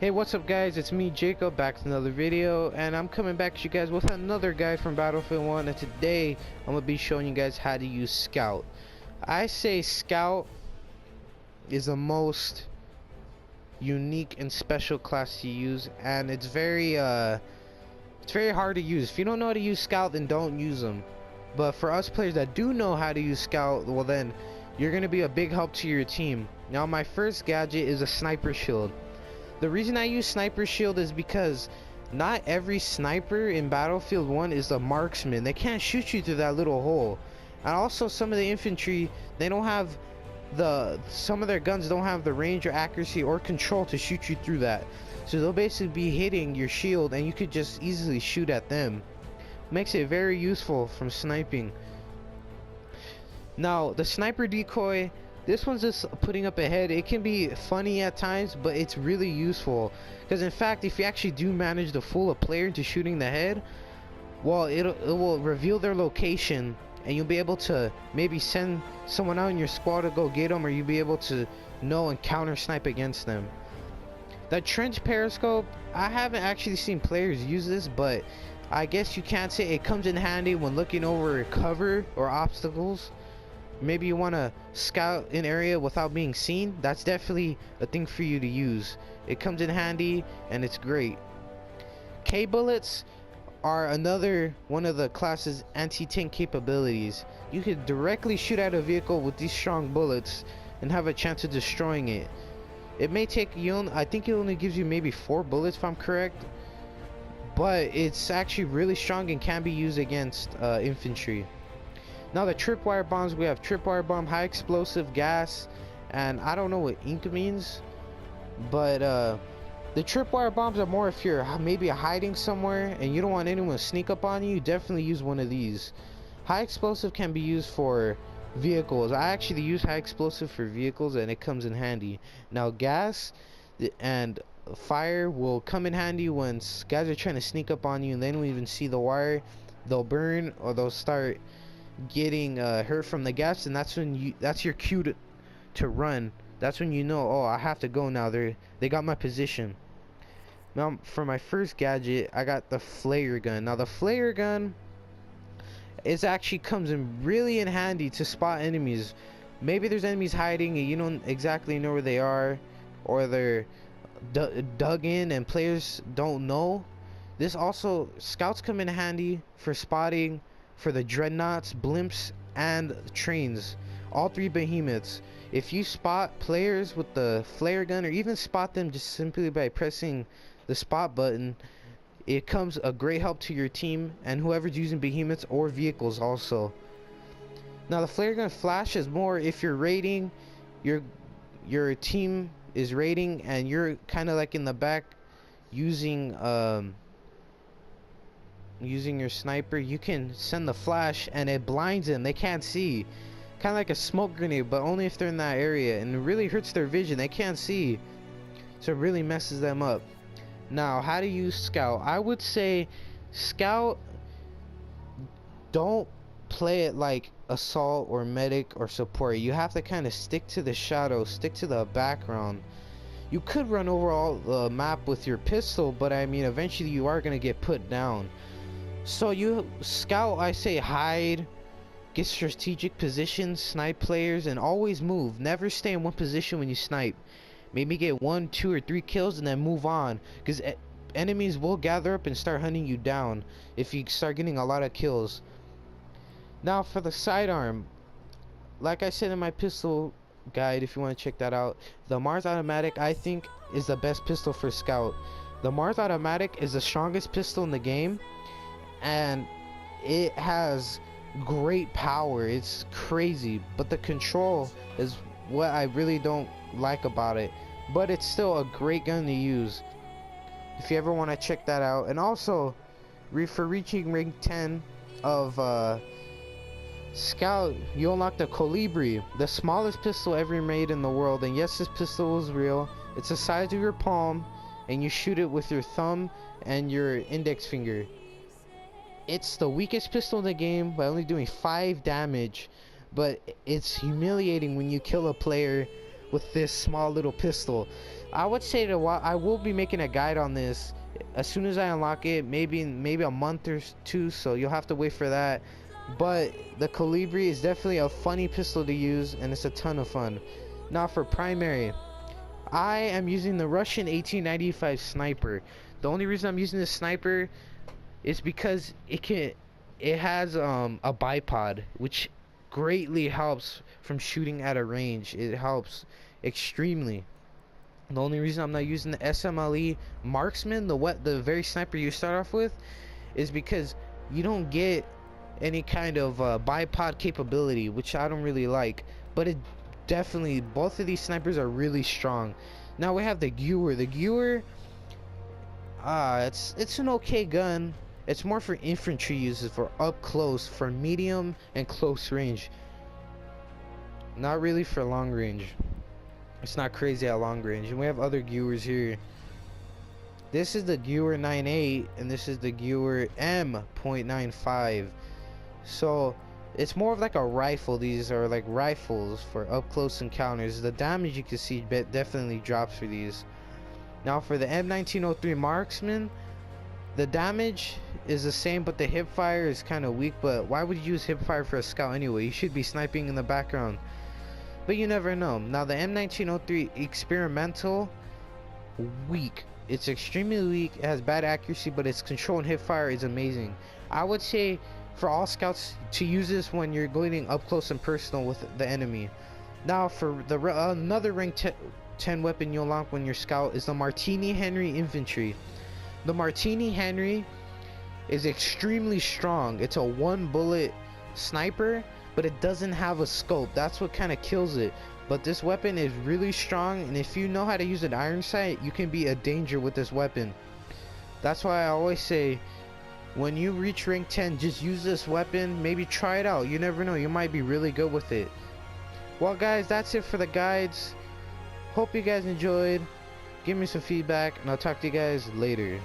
Hey, what's up guys, it's me Jacob, back to another video, and I'm coming back to you guys with another guide from Battlefield 1, and today I'm going to be showing you guys how to use Scout. I say Scout is the most unique and special class to use, and it's very hard to use. If you don't know how to use Scout, then don't use them. But for us players that do know how to use Scout, well then, you're going to be a big help to your team. Now my first gadget is a sniper shield. The reason I use sniper shield is because not every sniper in Battlefield 1 is a marksman. They can't shoot you through that little hole. And also some of the infantry, they don't have some of their guns don't have the range or accuracy or control to shoot you through that. So they'll basically be hitting your shield and you could just easily shoot at them. Makes it very useful from sniping. Now the sniper decoy, this one's just putting up a head. It can be funny at times, but it's really useful because in fact if you actually do manage to fool a player into shooting the head, well, it will reveal their location and you'll be able to maybe send someone out in your squad to go get them, or you'll be able to know and counter snipe against them. That trench periscope, I haven't actually seen players use this, but I guess you can't say it comes in handy when looking over cover or obstacles. Maybe you want to scout an area without being seen. That's definitely a thing for you to use. It comes in handy and it's great. K bullets are another one of the class's anti-tank capabilities. You could directly shoot at a vehicle with these strong bullets and have a chance of destroying it. It may take you, I think it only gives you maybe 4 bullets if I'm correct, but it's actually really strong and can be used against infantry. Now the tripwire bombs, we have tripwire bomb, high explosive gas, and I don't know what ink means, but the tripwire bombs are more if you're maybe hiding somewhere and you don't want anyone to sneak up on you. Definitely use one of these. High explosive can be used for vehicles. I actually use high explosive for vehicles and it comes in handy. Now gas and fire will come in handy when guys are trying to sneak up on you and they don't even see the wire. They'll burn or they'll start getting hurt from the gas, and that's your cue to run. That's when you know, oh, I have to go now. They got my position. Now for my first gadget, I got the flare gun. Now the flare gun actually comes in really in handy to spot enemies. Maybe there's enemies hiding and you don't exactly know where they are, or they're dug in and players don't know. This also, scouts come in handy for spotting for the dreadnoughts, blimps, and trains. All 3 behemoths. If you spot players with the flare gun, or even spot them just simply by pressing the spot button, it comes a great help to your team and whoever's using behemoths or vehicles also. Now the flare gun flash is more if you're raiding, your team is raiding and you're kind of like in the back using your sniper. You can send the flash and it blinds them. They can't see. Kind of like a smoke grenade, but only if they're in that area, and it really hurts their vision. They can't see, so it really messes them up. Now how to use Scout. I would say Scout, don't play it like assault or medic or support. You have to kind of stick to the shadows, stick to the background. You could run over all the map with your pistol, but I mean eventually you are going to get put down. So you scout, I say hide, get strategic positions, snipe players, and always move. Never stay in one position when you snipe. Maybe get 1, 2, or 3 kills and then move on, because enemies will gather up and start hunting you down if you start getting a lot of kills. Now for the sidearm, like I said in my pistol guide, if you want to check that out, the Mars Automatic I think is the best pistol for scout. The Mars Automatic is the strongest pistol in the game, and it has great power. It's crazy, but the control is what I really don't like about it, but it's still a great gun to use if you ever want to check that out. And also for reaching rank 10 of Scout, you unlock the Colibri, the smallest pistol ever made in the world. And yes, this pistol is real. It's the size of your palm and you shoot it with your thumb and your index finger. It's the weakest pistol in the game by only doing 5 damage, but it's humiliating when you kill a player with this small little pistol. I would say that I will be making a guide on this as soon as I unlock it, maybe a month or two, so you'll have to wait for that. But the Colibri is definitely a funny pistol to use, and it's a ton of fun. Now for primary, I am using the Russian 1895 sniper. The only reason I'm using this sniper is because it has a bipod, which greatly helps from shooting at a range. It helps extremely. The only reason I'm not using the SMLE marksman, the very sniper you start off with, is because you don't get any kind of bipod capability, which I don't really like. But it definitely, both of these snipers are really strong. Now we have the Gewehr. The Gewehr, it's an okay gun. It's more for infantry uses, for up close, for medium and close range. Not really for long range. It's not crazy at long range. And we have other Gewehrs here. This is the Gewehr 9.8 and this is the Gewehr M.95. So it's more of like a rifle. These are like rifles for up close encounters. The damage you can see definitely drops for these. Now for the M1903 marksman, the damage is the same, but the hip fire is kind of weak. But why would you use hip fire for a scout anyway? You should be sniping in the background, but you never know. Now the M1903 experimental, weak. It's extremely weak. It has bad accuracy, but its control and hip fire is amazing. I would say for all scouts to use this when you're going up close and personal with the enemy. Now for the another rank 10 weapon you'll unlock when you're scout is the Martini Henry infantry. The Martini Henry is extremely strong. It's a one bullet sniper, but it doesn't have a scope. That's what kind of kills it. But this weapon is really strong, and if you know how to use an iron sight, you can be a danger with this weapon. That's why I always say, when you reach rank 10, just use this weapon. Maybe try it out. You never know, you might be really good with it. Well guys, that's it for the guides. Hope you guys enjoyed. Give me some feedback, and I'll talk to you guys later.